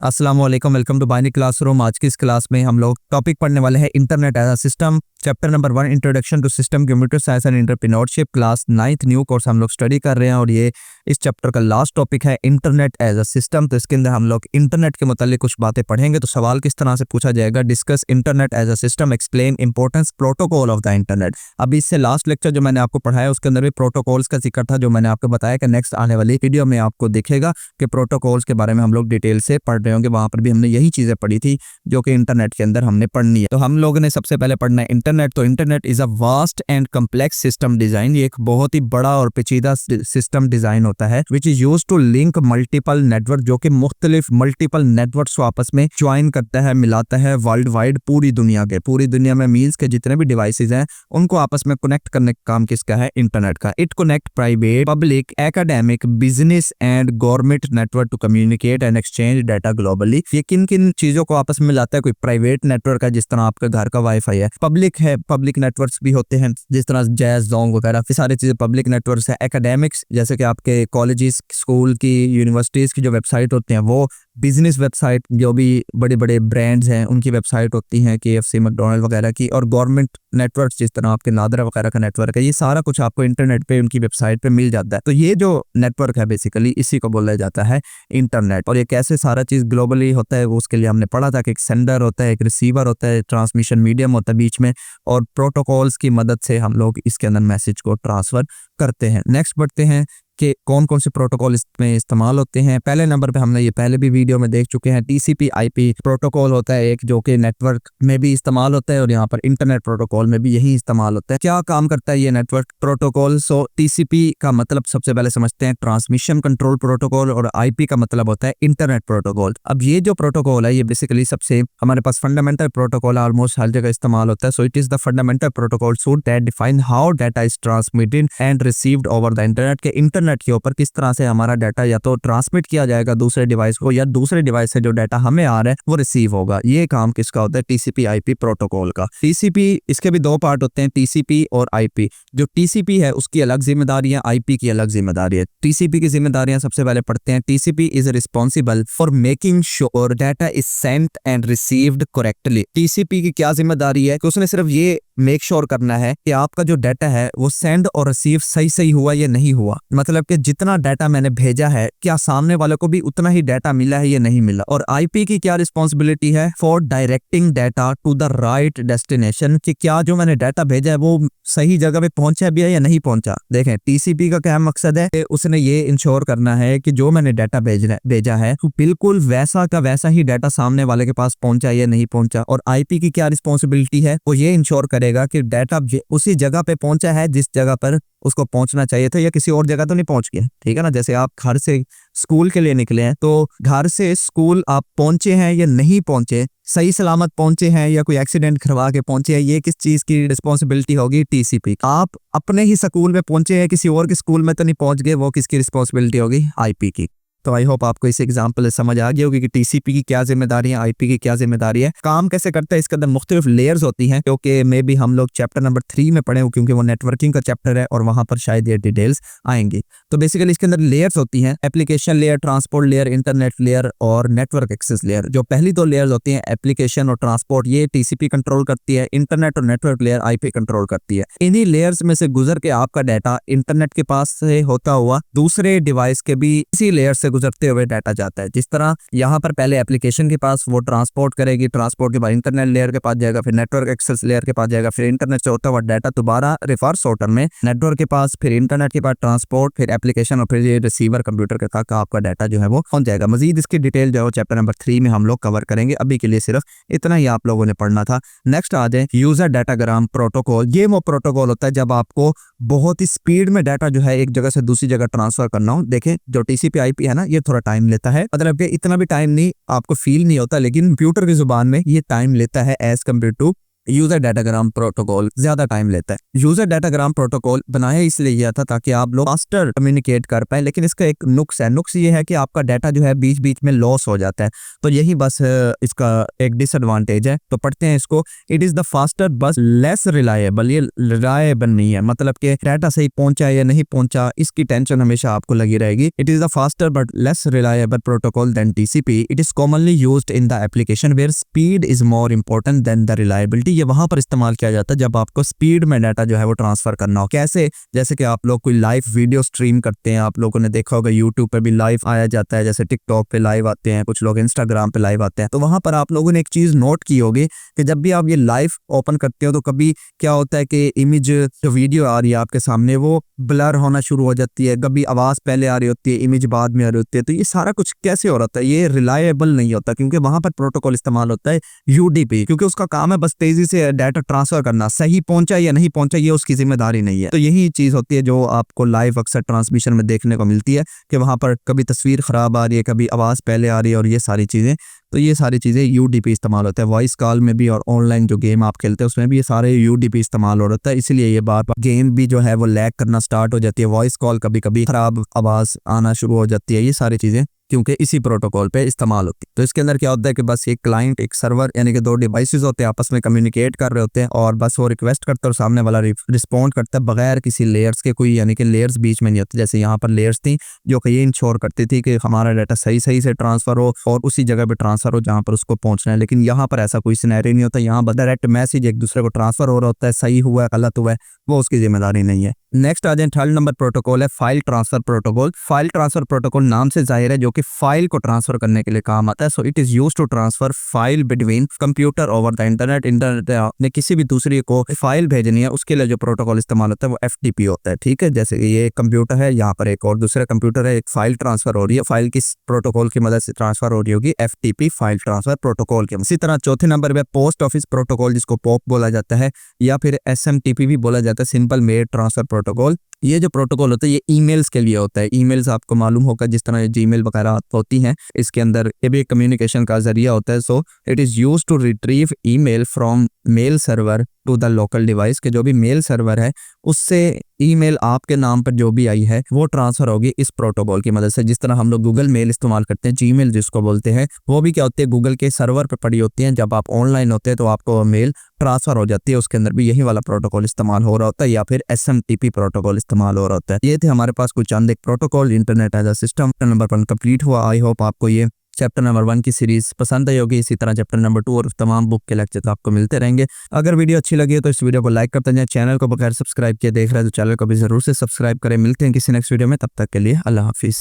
अस्सलाम वालेकुम, welcome to binary classroom. आज की इस क्लास में हम लोग टॉपिक पढ़ने वाले हैं internet as a system, chapter number 1 introduction to system computer science and entrepreneurship, class 9th new course हम लोग स्टडी कर रहे हैं और ये इस चैप्टर का लास्ट टॉपिक है इंटरनेट एज अ सिस्टम। तो इसके अंदर हम लोग इंटरनेट के मुतालिक कुछ बातें पढ़ेंगे। तो सवाल किस तरह से पूछा जाएगा, discuss internet as a system, explain importance protocol of the internet. अभी इससे लास्ट लेक्चर जो मैंने आपको पढ़ाया उसके अंदर भी प्रोटोकॉल्स का जिक्र था, जो मैंने आपको बताया कि नेक्स्ट आने वाली वीडियो में आपको दिखेगा कि प्रोटोकॉल्स के बारे में हम लोग डिटेल से पढ़ रहे होंगे। वहां पर भी हमने यही चीजें पढ़ी थी जो कि इंटरनेट के अंदर हमने पढ़नी है। तो हम लोगों ने सबसे पहले पढ़ना है इंटरनेट। तो internet is a vast and complex system design. ये एक बहुत ही बड़ा और पेचीदा सिस्टम डिजाइन होता है which is used to link multiple network, जो कि मुख्तलिफ मल्टीपल नेटवर्क्स को आपस में ज्वाइन करता है, मिलाता है वर्ल्ड वाइड पूरी दुनिया में मील्स के जितने भी डिवाइसेज हैं उनको आपस में कनेक्ट करने का काम किसका है, इंटरनेट का। It connect private, public, academic, business and government network to communicate and exchange data globally. ये किन किन चीजों को आपस में मिलाता है? कोई प्राइवेट नेटवर्क है जिस तरह आपके घर का वाईफाई है, पब्लिक है, पब्लिक नेटवर्क्स भी होते हैं जिस तरह जैज जोंग वगैरह, ये सारी चीजें पब्लिक नेटवर्क्स है। एकेडमिक्स जैसे कि आपके कॉलेजेस, स्कूल की, यूनिवर्सिटीज की जो वेबसाइट होती हैं वो, बिजनेस वेबसाइट जो भी बड़े बड़े ब्रांड्स हैं उनकी वेबसाइट होती हैं, KFC, मैकडॉनल्ड वगैरह की, और गवर्नमेंट नेटवर्क जिस तरह आपके नादरा वगैरह का नेटवर्क है, ये सारा कुछ आपको इंटरनेट पे उनकी वेबसाइट पे मिल जाता है। तो ये जो नेटवर्क है बेसिकली इसी को बोला जाता है इंटरनेट। और ये कैसे सारा चीज ग्लोबली होता है वो उसके लिए हमने पढ़ा था कि एक सेंडर होता है, एक रिसीवर होता है, ट्रांसमिशन मीडियम होता है बीच में, और प्रोटोकॉल्स की मदद से हम लोग इसके अंदर मैसेज को ट्रांसफर करते हैं। नेक्स्ट बढ़ते हैं कि कौन कौन से प्रोटोकॉल इसमें इस्तेमाल होते हैं। पहले नंबर पे हमने ये पहले भी वीडियो में देख चुके हैं, TCP/IP प्रोटोकॉल होता है एक, जो कि नेटवर्क में भी इस्तेमाल होता है और यहाँ पर इंटरनेट प्रोटोकॉल में भी यही इस्तेमाल होता है। क्या काम करता है ये नेटवर्क प्रोटोकॉल? सो TCP का मतलब सबसे पहले समझते हैं, ट्रांसमिशन कंट्रोल प्रोटोकॉल, और IP का मतलब होता है इंटरनेट प्रोटोकॉल। अब ये जो प्रोटोकॉल है ये बेसिकली सबसे हमारे पास फंडामेंटल प्रोटोकॉल ऑलमोस्ट हर जगह इस्तेमाल होता है। So it is the fundamental protocol suit that define how data is transmitted and received over the internet, के इंटरनेट के ऊपर किस तरह से हमारा डाटा या तो ट्रांसमिट किया जाएगा दूसरे डिवाइस को, या दूसरे डिवाइस से जो डाटा हमें आ रहा है वो रिसीव होगा। ये काम किसका होता है? TCP/IP प्रोटोकॉल का। TCP, इसके भी दो पार्ट होते हैं, TCP और IP। जो TCP है उसकी अलग जिम्मेदारी है, IP की अलग जिम्मेदारी है। TCP की जिम्मेदारियां सबसे पहले पढ़ते हैं। TCP is responsible for making sure data is sent and received correctly. TCP की क्या जिम्मेदारी है कि उसने सिर्फ ये मेक श्योर करना है कि आपका जो डाटा है वो सेंड और रिसीव सही हुआ या नहीं हुआ, मतलब कि जितना डाटा मैंने भेजा है क्या सामने वाले को भी उतना ही डाटा मिला है या नहीं मिला। और IP की क्या रिस्पॉन्सिबिलिटी है? For directing data to the right destination, कि क्या जो मैंने डाटा भेजा है वो सही जगह पे पहुंचा भी है या नहीं पहुंचा। देखें TCP का क्या मकसद है कि उसने ये इंश्योर करना है कि जो मैंने डाटा भेजा है तो बिल्कुल वैसा का वैसा ही डाटा सामने वाले के पास पहुंचा या नहीं पहुंचा। और IP की क्या रिस्पॉन्सिबिलिटी है? वो ये इंश्योर करेगा कि डाटा उसी जगह पे पहुंचा है जिस जगह पर उसको पहुंचना चाहिए था, या किसी और जगह तो नहीं पहुंच गया। ठीक है ना, जैसे आप घर से स्कूल के लिए निकले हैं तो घर से स्कूल आप पहुंचे हैं या नहीं पहुंचे, सही सलामत पहुंचे हैं या कोई एक्सीडेंट करवा के पहुंचे हैं, ये किस चीज की रिस्पॉन्सिबिलिटी होगी? TCP। आप अपने ही स्कूल में पहुंचे हैं, किसी और के स्कूल में तो नहीं पहुंच गए, वो किसकी रिस्पॉन्सिबिलिटी होगी? IP की। तो आई होप आपको इस एग्जाम्पल से समझ आ गई होगी कि TCP की क्या जिम्मेदारी है, IP की क्या जिम्मेदारी है, काम कैसे करता है। इसके अंदर मुख्तलिफ लेयर्स होती हैं, क्योंकि मे भी हम लोग चैप्टर नंबर 3 में पढ़े हो, क्योंकि वो नेटवर्किंग का चैप्टर है और वहां पर शायद ये डिटेल्स आएंगी। तो बेसिकली इसके अंदर लेयर्स होती हैं, application layer, transport layer, internet layer और नेटवर्क एक्सेस लेयर। जो पहली दो लेयर्स होती हैं, एप्लीकेशन और ट्रांसपोर्ट, ये TCP कंट्रोल करती है। इंटरनेट और नेटवर्क लेयर IP कंट्रोल करती है। इन्हीं लेयर्स में से गुजर के आपका डाटा इंटरनेट के पास से होता हुआ दूसरे डिवाइस के भी इसी लेयर से गुजरते हुए डाटा जाता है। जिस तरह यहाँ पर पहले एप्लीकेशन के पास वो ट्रांसपोर्ट करेगी, ट्रांसपोर्ट के बाद इंटरनेट लेयर के पास जाएगा, फिर नेटवर्क एक्सेस लेयर के पास जाएगा, फिर इंटरनेट से होता हुआ डाटा दोबारा रिवर्स ऑर्डर में नेटवर्क के पास, फिर इंटरनेट के पास ट्रांसपोर्ट, फिर एप्लीकेशन और फिर ये रिसीवर कंप्यूटर के तक आपका डाटा जो है वो पहुंच जाएगा। मजीद इसकी डिटेल जो है चैप्टर नंबर 3 में हम लोग कवर करेंगे। अभी के लिए सिर्फ इतना ही आप लोगों ने पढ़ना था। नेक्स्ट आ जाए यूजर डाटाग्राम प्रोटोकॉल। ये वो प्रोटोकॉल होता है जब आपको बहुत ही स्पीड में डाटा जो है एक जगह से दूसरी जगह ट्रांसफर करना हो। देखें जो TCP/IP है ना, ये थोड़ा टाइम लेता है, मतलब कि इतना भी टाइम नहीं आपको फील नहीं होता, लेकिन कंप्यूटर की जुबान में ये टाइम लेता है as compare to user datagram protocol ज्यादा टाइम लेता है। यूजर डाटाग्राम प्रोटोकॉल बनाया इसलिए गया था ताकि आप लोग फास्टर कम्युनिकेट कर पाए, लेकिन इसका एक नुक्स है। नुक्स ये है कि आपका डाटा जो है बीच बीच में लॉस हो जाता है, तो यही बस इसका एक डिसएडवांटेज है। तो पढ़ते हैं इसको। इट इज द फास्टर बस लेस रिलायबल। ये रिलायबल नहीं है, मतलब कि डाटा सही पहुंचा या नहीं पहुंचा इसकी टेंशन हमेशा आपको लगी रहेगी। It is the faster but less reliable protocol than TCP. It is commonly used in the application where speed is more important than the reliability. ये वहां पर इस्तेमाल किया जाता है जब आपको स्पीड में डाटा जो है वो ट्रांसफर करना हो। कैसे? जैसे कि आप लोग कोई लाइव वीडियो स्ट्रीम करते हैं, आप लोगों ने देखा होगा यूट्यूब पे भी लाइव आया जाता है, जैसे टिकटॉक पे लाइव आते हैं, कुछ लोग इंस्टाग्राम पे लाइव आते हैं। तो वहां पर आप लोगों ने एक चीज नोट की होगी कि जब भी आप ये लाइव ओपन करते हो तो कभी क्या होता है कि इमेज जो वीडियो आ रही है आपके सामने वो ब्लर होना शुरू हो जाती है, कभी आवाज पहले आ रही होती है, इमेज बाद में आ रही होती है। तो ये सारा कुछ कैसे हो रहा है? ये रिलायबल नहीं होता, क्योंकि वहां पर प्रोटोकॉल इस्तेमाल होता है यूडीपी, क्योंकि उसका काम है बस तेजी से डाटा ट्रांसफर करना। सही पहुंचा या नहीं पहुंचा ये उसकी जिम्मेदारी नहीं है। तो यही चीज होती है जो आपको लाइव अक्सर ट्रांसमिशन में देखने को मिलती है कि वहां पर कभी तस्वीर खराब आ रही है, कभी आवाज पहले आ रही है और ये सारी चीजें। तो ये सारी चीजें यूडीपी इस्तेमाल होता है। वॉइस कॉल में भी और ऑनलाइन जो गेम आप खेलते हैं उसमें भी ये सारे यूडीपी इस्तेमाल हो रहा है। इसलिए ये बार बार गेम भी जो है वो लैग करना स्टार्ट हो जाती है, वॉइस कॉल कभी कभी खराब आवाज आना शुरू हो जाती है। ये सारी चीजें क्योंकि इसी प्रोटोकॉल पे इस्तेमाल होती है। तो इसके अंदर क्या होता है कि बस एक क्लाइंट एक सर्वर यानी कि दो डिवाइसेस होते हैं, आपस में कम्युनिकेट कर रहे होते हैं और बस वो रिक्वेस्ट करता है और सामने वाला रिस्पॉन्ड करता है बगैर किसी लेयर्स के। कोई यानी कि लेयर्स बीच में नहीं होते। जैसे यहाँ पर लेयर्स थी जो कि ये इंश्योर करती थी कि हमारा डाटा सही से ट्रांसफर हो और उसी जगह पे ट्रांसफर हो जहाँ पर उसको पहुंचना है। लेकिन यहाँ पर ऐसा कोई सिनेरियो नहीं होता। यहाँ पर डायरेक्ट मैसेज एक दूसरे को ट्रांसफर हो रहा होता है, सही हुआ है गलत हुआ है वो उसकी जिम्मेदारी नहीं है। नेक्स्ट आ जाए, थर्ड नंबर प्रोटोकॉल है file transfer protocol. File transfer protocol नाम से जाहिर है जो कि फाइल को ट्रांसफर करने के लिए काम आता है। So it is used to transfer file between computer over the internet. Internet ने किसी भी दूसरी को फाइल भेजनी है उसके लिए जो प्रोटोकॉल इस्तेमाल होता है वो एफटीपी होता है। ठीक है, जैसे ये एक कंप्यूटर है, यहाँ पर एक और दूसरा कंप्यूटर है, एक फाइल ट्रांसफर हो रही है। फाइल किस प्रोटोकॉल की मदद से ट्रांसफर हो रही होगी? एफटीपी फाइल ट्रांसफर प्रोटोकॉल के। इसी तरह चौथे नंबर पे पोस्ट ऑफिस प्रोटोकॉल जिसको पॉप बोला जाता है या फिर एसएमटीपी भी बोला जाता है, सिंपल मेल ट्रांसफर प्रोटोकॉल। ये जो प्रोटोकॉल होता है ये ईमेल्स के लिए होता है। ईमेल्स आपको मालूम होगा जिस तरह जीमेल वगैरह होती हैं, इसके अंदर ये भी कम्युनिकेशन का जरिया होता है। So it is used to retrieve email from mail server to the local device, के जो भी मेल सर्वर है उससे ईमेल आपके नाम पर जो भी आई है वो ट्रांसफर होगी इस प्रोटोकॉल की मदद से। जिस तरह हम लोग गूगल मेल इस्तेमाल करते हैं, जीमेल जिसको बोलते हैं, वो भी क्या होती है गूगल के सर्वर पर पड़ी होती है। जब आप ऑनलाइन होते हैं तो आपको मेल ट्रांसफर हो जाती है, उसके अंदर भी यही वाला प्रोटोकॉल इस्तेमाल हो रहा होता है या फिर एसएमटीपी प्रोटोकॉल इस्तेमाल हो रहा होता है। ये थे हमारे पास कुछ चंद एक protocol internet as a system. Number 1 complete हुआ। आई होप आपको ये चैप्टर नंबर 1 की सीरीज पसंद आई होगी। इसी तरह चैप्टर नंबर 2 और तमाम बुक के लेक्चर आपको मिलते रहेंगे। अगर वीडियो अच्छी लगी है तो इस वीडियो को लाइक करते जाएं। चैनल को बगैर सब्सक्राइब किए देख रहे हैं तो चैनल को भी जरूर से सब्सक्राइब करें। मिलते हैं किसी नेक्स्ट वीडियो में, तब तक के लिए अल्लाह हाफिज।